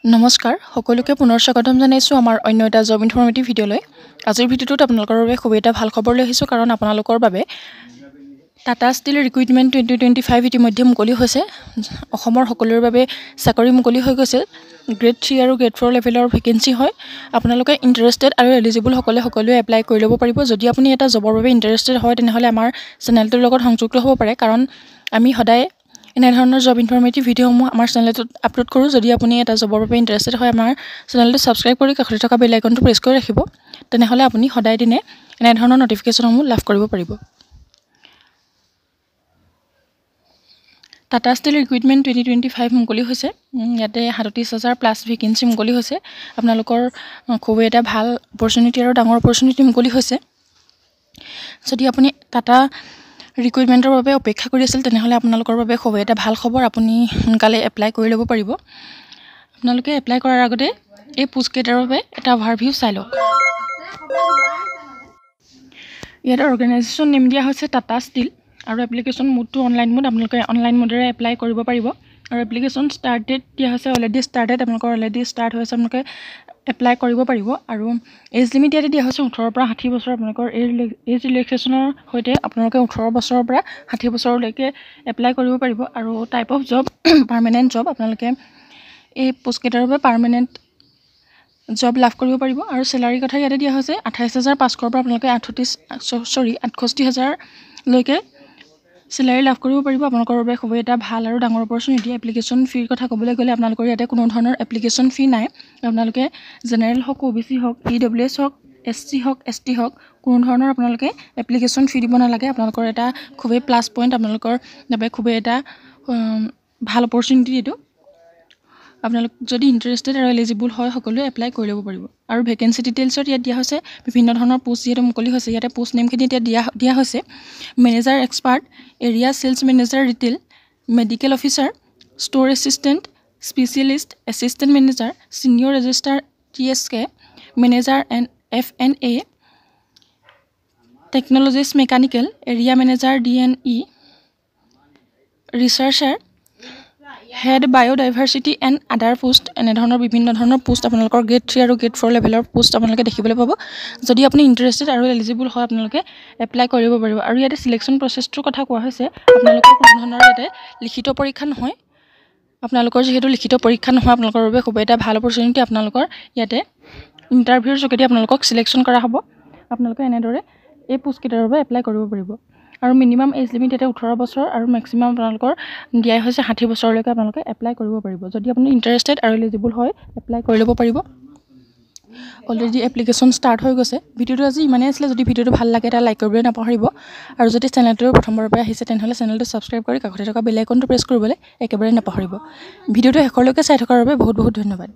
নমস্কাৰ সকলোকে পুনৰ স্বাগতম জনাইছো আমাৰ অন্য এটা জব ইনফৰমেটিভ ভিডিঅ'লৈ। আজিৰ ভিডিঅ'টোত আপোনালোকৰ বাবে খুব এটা ভাল খবৰ লৈ আহিছো কাৰণ আপোনালোকৰ বাবে টাটা ষ্টীল ৰিক্ৰুইটমেণ্ট 2025 ইতিমধ্যে মুকলি হৈছে। অসমৰ সকলোৰে বাবে চাকৰি মুকলি হৈ গৈছে। গ্ৰেড 3 আৰু গ্ৰেড 4 লেভেলৰ ভেকেন্সি হয়। আপোনালোকে ইণ্টাৰেষ্টেড আৰু এলিজিবল সকলোৱে এপ্লাই কৰি ল'ব পাৰিব। যদি আপুনি এটা জবৰ বাবে ইণ্টাৰেষ্টেড হয় তেনেহ'লে আমাৰ চেনেলটোৰ লগত সংযুক্ত হ'ব পাৰে কাৰণ আমি সদায় এনেধৰণৰ জব ইনফৰমেটিভ ভিডিঅ'সমূহ আমাৰ চেনেলটোত আপলোড কৰোঁ। যদি আপুনি এটা জবৰ বাবে ইণ্টাৰেষ্টেড হয় আমাৰ চেনেলটো ছাবস্ক্ৰাইব কৰি কাষতে থকা বেল আইকনটো প্ৰেছ কৰি ৰাখিব। তেনেহ'লে আপুনি সদায় দিনে এনেধৰণৰ নটিফিকেশ্যনসমূহ লাভ কৰিব পাৰিব। টাটা ষ্টীল ৰিক্ৰুইটমেণ্ট 2025 মুকলি হৈছে। ইয়াতে 37,000 প্লাছ ভেকেন্সি মুকলি হৈছে। আপোনালোকৰ খুব এটা ভাল অপৰচুনিটি আৰু ডাঙৰ অপৰচুনিটি মুকলি হৈছে। যদি আপুনি টাটা ৰিক্ৰুইটমেণ্টৰ বাবে অপেক্ষা কৰি আছিল তেনেহ'লে আপোনালোকৰ বাবে খুব এটা ভাল খবৰ। আপুনি সোনকালে এপ্লাই কৰি ল'ব পাৰিব। আপোনালোকে এপ্লাই কৰাৰ আগতে এই পোষ্টকেইটাৰ বাবে এটা অভাৰভিউ চাই লওক। ইয়াত অৰ্গেনাইজেশ্যন নেম দিয়া হৈছে টাটা ষ্টীল আৰু এপ্লিকেশ্যন মোডটো অনলাইন মোড। আপোনালোকে অনলাইন মোডেৰে এপ্লাই কৰিব পাৰিব আৰু এপ্লিকেশ্যন ষ্টাৰ্ট ডেট দিয়া হৈছে অলৰেডি ষ্টাৰ্টেড। আপোনালোকৰ অলৰেডি ষ্টাৰ্ট হৈছে, আপোনালোকে এপ্লাই কৰিব পাৰিব আৰু এজ লিমিট ইয়াতে দিয়া হৈছে 18 পৰা 60 বছৰ। আপোনালোকৰ এজ ৰিলেক্সেশ্যনৰ সৈতে আপোনালোকে 18 বছৰৰ পৰা 60 বছৰলৈকে এপ্লাই কৰিব পাৰিব আৰু type of job permanent job. আপোনালোকে এই পোষ্টকেইটাৰ বাবে পাৰ্মানেণ্ট জব লাভ কৰিব পাৰিব আৰু চেলাৰীৰ কথা ইয়াতে দিয়া হৈছে 28,500 পৰা আপোনালোকে 68,000লৈকে চেলাৰী লাভ কৰিব পাৰিব। আপোনালোকৰ বাবে খুবেই এটা ভাল আৰু ডাঙৰ অপৰচুনিটি। এপ্লিকেশ্যন ফিৰ কথা ক'বলৈ গ'লে আপোনালোকৰ ইয়াতে কোনো ধৰণৰ এপ্লিকেশ্যন ফি নাই। আপোনালোকে জেনেৰেল হওক, OBC হওক, EWS হওক, SC হওক, ST হওক, কোনো ধৰণৰ আপোনালোকে এপ্লিকেশ্যন ফি দিব নালাগে। আপোনালোকৰ এটা খুবেই প্লাছ পইণ্ট, আপোনালোকৰ বাবে খুবেই এটা ভাল অপৰচুনিটি এইটো। আপোনালোক যদি ইণ্টাৰেষ্টেড আৰু এলিজিবল হয় সকলোৱে এপ্লাই কৰি ল'ব পাৰিব আৰু ভেকেন্সি ডিটেইলছত ইয়াত দিয়া হৈছে বিভিন্ন ধৰণৰ পোষ্ট যিহেতু মুকলি হৈছে। ইয়াতে পোষ্ট নেমখিনি এতিয়া দিয়া হৈছে manager expert, area sales manager retail, medical officer, store assistant, specialist, assistant manager, senior registrar TSK, manager F&A, technologist mechanical, area manager DNE, researcher, head biodiversity and other post. এনেধৰণৰ বিভিন্ন ধৰণৰ পোষ্ট আপোনালোকৰ grade 3 আৰু grade 4 লেভেলৰ post আপোনালোকে দেখিবলৈ পাব। যদি আপুনি ইণ্টাৰেষ্টেড আৰু এলিজিবল হয় আপোনালোকে এপ্লাই কৰিব পাৰিব আৰু ইয়াতে চিলেকশ্যন প্ৰচেছটোৰ কথা কোৱা হৈছে। আপোনালোকৰ কোনো ধৰণৰ ইয়াতে লিখিত পৰীক্ষা নহয়। আপোনালোকৰ যিহেতু লিখিত পৰীক্ষা নহয় আপোনালোকৰ বাবে খুব এটা ভাল অপৰচুনিটি। আপোনালোকৰ ইয়াতে ইণ্টাৰভিউৰ যোগেদি আপোনালোকক চিলেকশ্যন কৰা হ'ব। আপোনালোকে এনেদৰে এই পোষ্টকেইটাৰ বাবে এপ্লাই কৰিব পাৰিব আৰু মিনিমাম এজ লিমিট ইয়াতে 18 বছৰ আৰু মেক্সিমাম আপোনালোকৰ দিয়া হৈছে 60 বছৰলৈকে আপোনালোকে এপ্লাই কৰিব পাৰিব। যদি আপুনি ইণ্টাৰেষ্টেড আৰু এলিজিবল হয় এপ্লাই কৰি ল'ব পাৰিব। অলৰেডি এপ্লিকেশ্যন ষ্টাৰ্ট হৈ গৈছে। ভিডিঅ'টো আজি ইমানেই আছিলে। যদি ভিডিঅ'টো ভাল লাগে এটা লাইক কৰিবলৈ নাপাহৰিব আৰু যদি চেনেলটো প্ৰথমবাৰৰ পৰা আহিছে তেনেহ'লে চেনেলটো ছাবস্ক্ৰাইব কৰি কাষতে থকা বেল আইকনটো প্ৰেছ কৰিবলৈ একেবাৰে নাপাহৰিব। ভিডিঅ'টো শেষলৈকে চাই থকাৰ বাবে বহুত বহুত ধন্যবাদ।